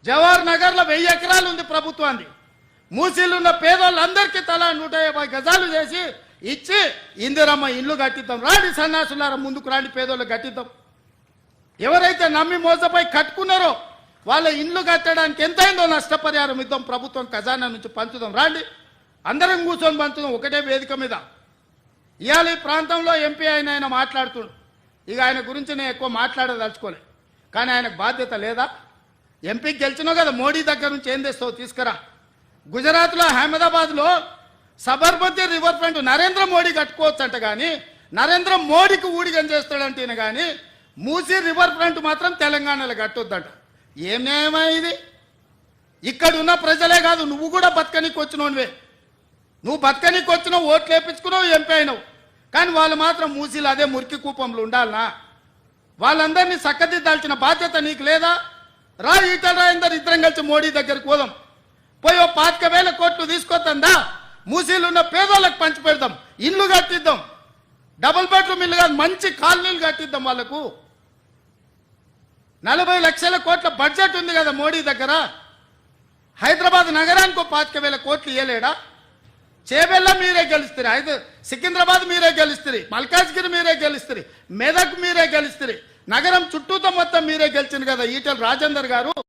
జవహర్ నగర్లో 1000 ఎకరాలు ఉంది ప్రభుత్వాన్ని. మూసీలున్న పేదోళ్ళందరికీ తలా 150 గజాలు చేసి ఇచ్చి ఇందిరమ్మ ఇల్లు కట్టిద్దాం. రాండి సన్నాసులారా, ముందుకు రాండి, పేదోళ్ళు కట్టిద్దాం. ఎవరైతే నమ్మి మోసపోయి కట్టుకున్నారో వాళ్ళ ఇల్లు కట్టడానికి ఎంతైందో నష్టపరిహారం ఇద్దాం, ప్రభుత్వం ఖజానా నుంచి పంచుదాం. రాండి, అందరం కూర్చొని పంచుదాం ఒకటే వేదిక మీద. ఇవాళ ఈ ప్రాంతంలో ఎంపీ ఆయన మాట్లాడుతున్నాడు. ఇక ఆయన గురించి నేను ఎక్కువ మాట్లాడదలుచుకోలే, కానీ ఆయనకు బాధ్యత లేదా? ఎంపీకి గెలిచినావు కదా, మోడీ దగ్గర నుంచి ఏం తెస్తావు తీసుకురా. గుజరాత్లో అహ్మదాబాద్లో సబర్మతి రివర్ ఫ్రంట్ నరేంద్ర మోడీ కట్టుకోవచ్చు అంట, కానీ నరేంద్ర మోడీకి ఊడిగం చేస్తాడంటే కానీ మూసీ రివర్ ఫ్రంట్ మాత్రం తెలంగాణలో కట్టొద్దంట. ఏం న్యాయమా ఇది? ఇక్కడ ఉన్న ప్రజలే కాదు, నువ్వు కూడా బతకనీకి వచ్చినోనివే. నువ్వు బతకనీకి వచ్చినావు, ఓట్లు వేయించుకున్నావు, ఎంపీ అయినావు. కానీ వాళ్ళు మాత్రం మూసీలు అదే మురికి కూపంలో ఉండాలనా? వాళ్ళందరినీ చక్కదిద్దాల్సిన బాధ్యత నీకు లేదా? రా, ఈటల రాజేందర్ ఇద్దరం కలిసి మోడీ దగ్గరికి పోదాం. పోయి 25,000 కోట్లు తీసుకొద్దా, మూసీలు ఉన్న పేదోళ్ళకి పంచి పెడదాం, ఇల్లు కట్టిద్దాం, డబుల్ బెడ్రూమ్ ఇల్లు కాదు మంచి కాలనీలు కట్టిద్దాం. వాళ్ళకు 40 లక్షల కోట్ల బడ్జెట్ ఉంది కదా మోడీ దగ్గర. హైదరాబాద్ నగరానికి 25,000 కోట్లు ఇవ్వలేడా? చేబెల్ల మీరే గెలుస్తారు, సికింద్రాబాద్ మీరే గెలుస్తారు, మల్కాజ్గిరి మీరే గెలుస్తారు, మెదక్ మీరే గెలుస్తారు, నగరం చుట్టూతో మొత్తం మీరే గెలిచింది కదా ఈటల రాజేందర్ గారు.